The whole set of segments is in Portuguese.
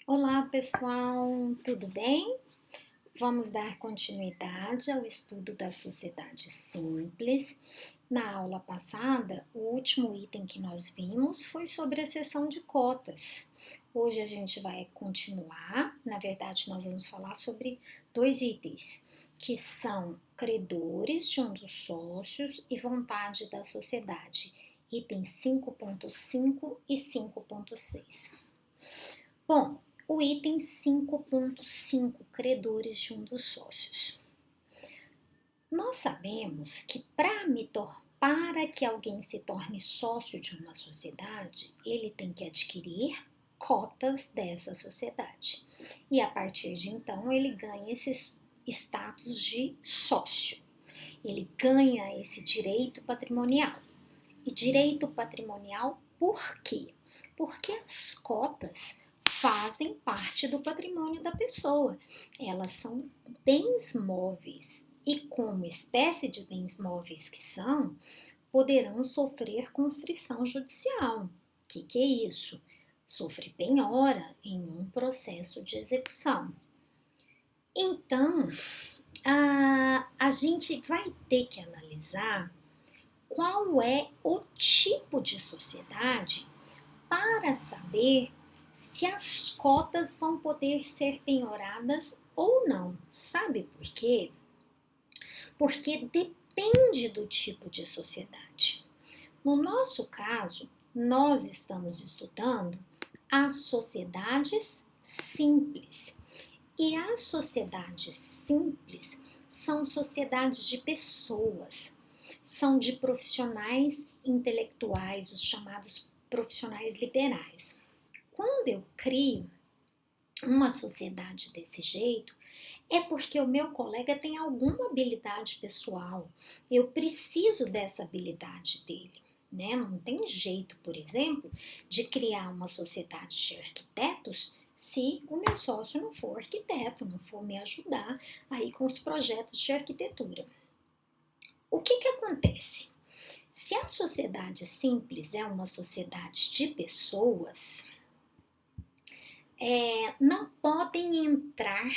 Olá, pessoal, tudo bem? Vamos dar continuidade ao estudo da sociedade simples. Na aula passada, o último item que nós vimos foi sobre a seção de cotas. Hoje a gente vai continuar, na verdade, nós vamos falar sobre dois itens, que são credores de um dos sócios e vontade da sociedade, itens 5.5 e 5.6. Bom, o item 5.5, credores de um dos sócios. Nós sabemos que para que alguém se torne sócio de uma sociedade, ele tem que adquirir cotas dessa sociedade. E a partir de então, ele ganha esse status de sócio. Ele ganha esse direito patrimonial. E direito patrimonial por quê? Porque as cotas fazem parte do patrimônio da pessoa. Elas são bens móveis e, como espécie de bens móveis que são, poderão sofrer constrição judicial. O que é isso? Sofrer penhora em um processo de execução. Então, a gente vai ter que analisar qual é o tipo de sociedade para saber se as cotas vão poder ser penhoradas ou não. Sabe por quê? Porque depende do tipo de sociedade. No nosso caso, nós estamos estudando as sociedades simples. E as sociedades simples são sociedades de pessoas, são de profissionais intelectuais, os chamados profissionais liberais. Quando eu crio uma sociedade desse jeito, é porque o meu colega tem alguma habilidade pessoal. Eu preciso dessa habilidade dele, né? Não tem jeito, por exemplo, de criar uma sociedade de arquitetos se o meu sócio não for arquiteto, não for me ajudar aí com os projetos de arquitetura. O que acontece? Se a sociedade simples é uma sociedade de pessoas, não podem entrar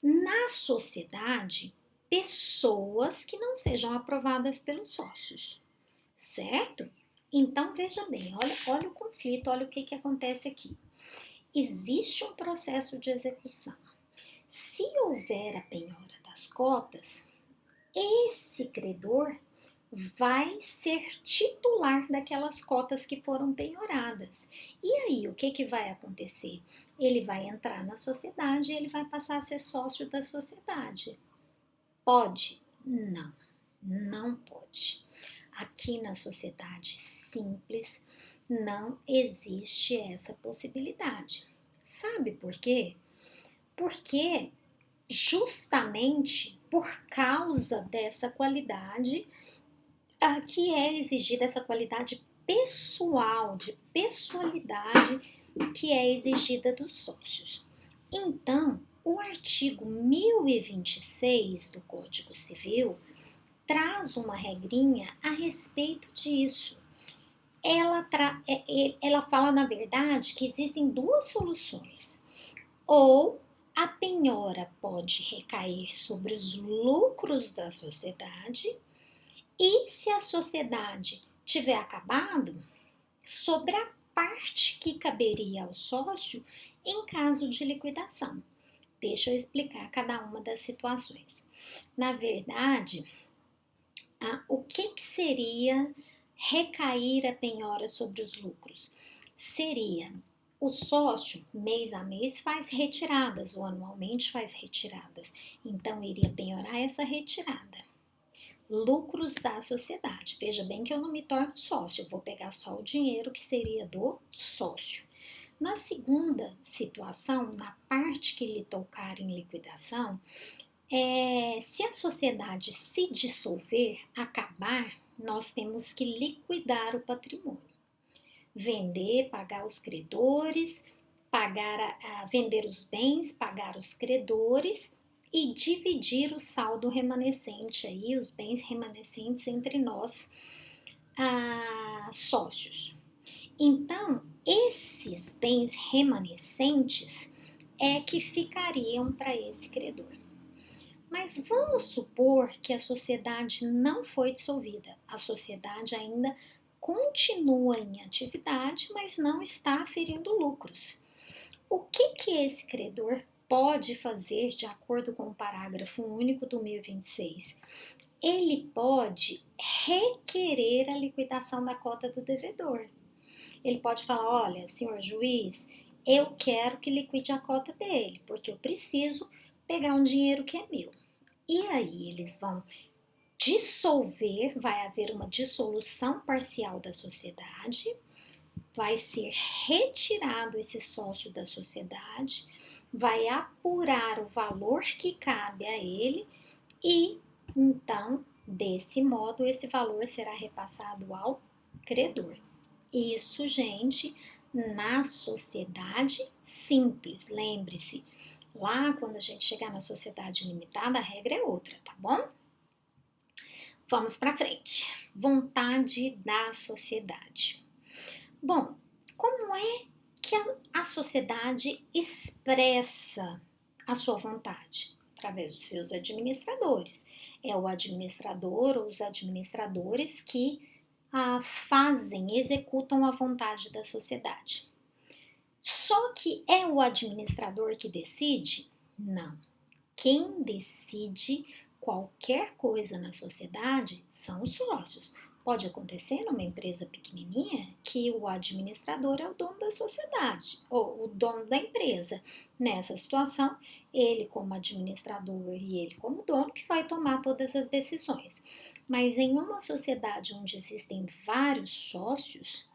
na sociedade pessoas que não sejam aprovadas pelos sócios, certo? Então veja bem, olha o conflito, olha o que acontece aqui. Existe um processo de execução. Se houver a penhora das cotas, esse credor vai ser titular daquelas cotas que foram penhoradas. E aí, o que vai acontecer? Ele vai entrar na sociedade e ele vai passar a ser sócio da sociedade. Pode? Não, não pode. Aqui na sociedade simples não existe essa possibilidade. Sabe por quê? Porque justamente por causa dessa qualidade que é exigida, essa qualidade pessoal, de pessoalidade que é exigida dos sócios. Então, o artigo 1026 do Código Civil traz uma regrinha a respeito disso. Ela fala, na verdade, que existem duas soluções. Ou a penhora pode recair sobre os lucros da sociedade, e se a sociedade tiver acabado, sobre a parte que caberia ao sócio em caso de liquidação. Deixa eu explicar cada uma das situações. Na verdade, o que seria recair a penhora sobre os lucros? Seria o sócio, mês a mês, faz retiradas, ou anualmente faz retiradas. Então, iria penhorar essa retirada. Lucros da sociedade. Veja bem que eu não me torno sócio, eu vou pegar só o dinheiro que seria do sócio. Na segunda situação, na parte que lhe tocar em liquidação, se a sociedade se dissolver, acabar, nós temos que liquidar o patrimônio. Vender, pagar os credores, vender os bens, pagar os credores e dividir o saldo remanescente aí, os bens remanescentes entre nós, sócios. Então, esses bens remanescentes é que ficariam para esse credor. Mas vamos supor que a sociedade não foi dissolvida, a sociedade ainda continua em atividade, mas não está aferindo lucros. O que esse credor pode fazer de acordo com o parágrafo único do 1026? Ele pode requerer a liquidação da cota do devedor. Ele pode falar: olha, senhor juiz, eu quero que liquide a cota dele, porque eu preciso pegar um dinheiro que é meu. E aí eles vão dissolver, vai haver uma dissolução parcial da sociedade, vai ser retirado esse sócio da sociedade, vai apurar o valor que cabe a ele e então, desse modo, esse valor será repassado ao credor. Isso, gente, na sociedade simples. Lembre-se, lá quando a gente chegar na sociedade limitada, a regra é outra, tá bom? Vamos para frente. Vontade da sociedade. Bom, como é que a sociedade expressa a sua vontade? Através dos seus administradores. É o administrador ou os administradores que fazem, executam a vontade da sociedade. Só que é o administrador que decide? Não. Quem decide qualquer coisa na sociedade são os sócios. Pode acontecer numa empresa pequenininha que o administrador é o dono da sociedade, ou o dono da empresa. Nessa situação, ele como administrador e ele como dono que vai tomar todas as decisões. Mas em uma sociedade onde existem vários sócios,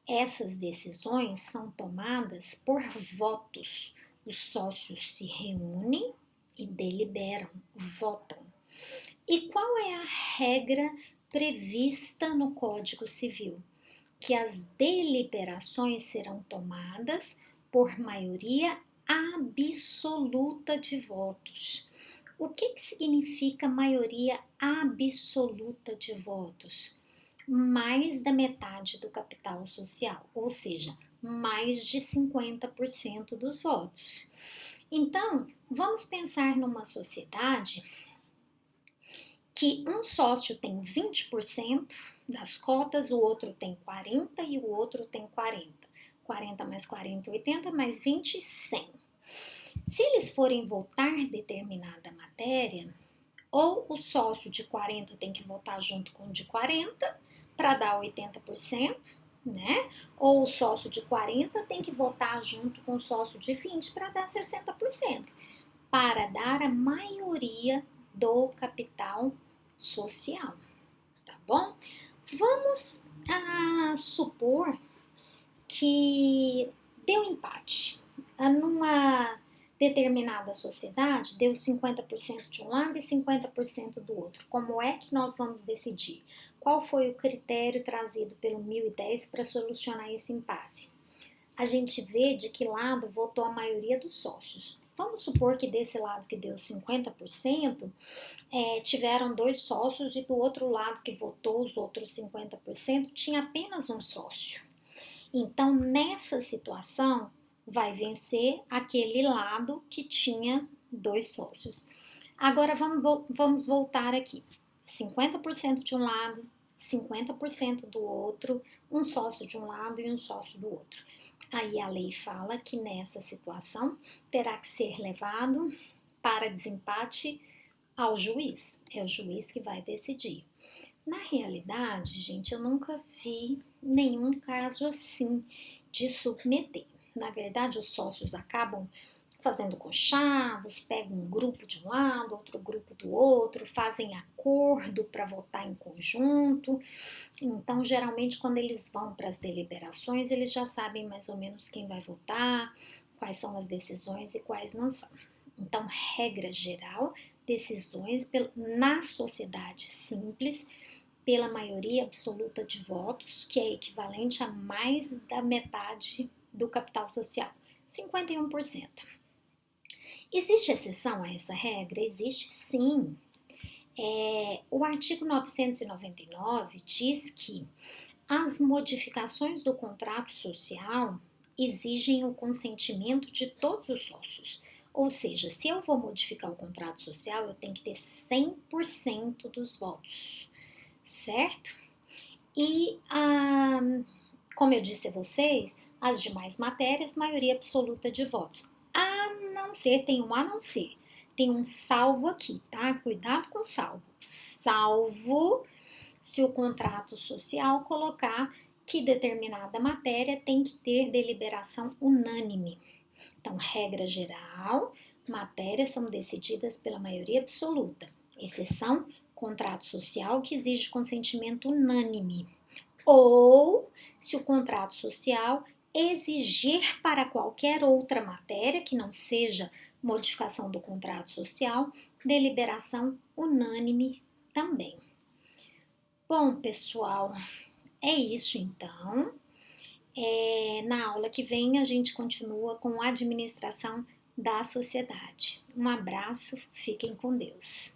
essas decisões são tomadas por votos. Os sócios se reúnem e deliberam, votam. E qual é a regra prevista no Código Civil? Que as deliberações serão tomadas por maioria absoluta de votos. O que significa maioria absoluta de votos? Mais da metade do capital social, ou seja, mais de 50% dos votos. Então, vamos pensar numa sociedade que um sócio tem 20% das cotas, o outro tem 40% e o outro tem 40%. 40 mais 40, 80, mais 20, 100. Se eles forem votar determinada matéria, ou o sócio de 40 tem que votar junto com o de 40 para dar 80%, né? Ou o sócio de 40 tem que votar junto com o sócio de 20 para dar 60%, para dar a maioria do capital social, tá bom? Vamos supor que deu empate. Numa determinada sociedade, deu 50% de um lado e 50% do outro. Como é que nós vamos decidir? Qual foi o critério trazido pelo 1010 para solucionar esse impasse? A gente vê de que lado votou a maioria dos sócios. Vamos supor que desse lado que deu 50%, tiveram 2 sócios e do outro lado que votou os outros 50% tinha apenas um sócio. Então, nessa situação, vai vencer aquele lado que tinha 2 sócios. Agora, vamos voltar aqui. 50% de um lado, 50% do outro, um sócio de um lado e um sócio do outro. Aí a lei fala que nessa situação terá que ser levado para desempate ao juiz. É o juiz que vai decidir. Na realidade, gente, eu nunca vi nenhum caso assim de submeter. Na verdade, os sócios acabam fazendo conchavos, pegam um grupo de um lado, outro grupo do outro, fazem acordo para votar em conjunto. Então, geralmente, quando eles vão para as deliberações, eles já sabem mais ou menos quem vai votar, quais são as decisões e quais não são. Então, regra geral, decisões na sociedade simples, pela maioria absoluta de votos, que é equivalente a mais da metade do capital social, 51%. Existe exceção a essa regra? Existe sim. O artigo 999 diz que As modificações do contrato social exigem o consentimento de todos os sócios. Ou seja, se eu vou modificar o contrato social, eu tenho que ter 100% dos votos, certo? E, como eu disse a vocês, as demais matérias, maioria absoluta de votos. A não ser, tem um a não ser, tem um salvo aqui, tá? Cuidado com o salvo. Salvo se o contrato social colocar que determinada matéria tem que ter deliberação unânime. Então, regra geral, matérias são decididas pela maioria absoluta, exceção, contrato social que exige consentimento unânime. Ou, se o contrato social exigir para qualquer outra matéria que não seja modificação do contrato social, deliberação unânime também. Bom, pessoal, é isso então. Na aula que vem a gente continua com a administração da sociedade. Um abraço, fiquem com Deus.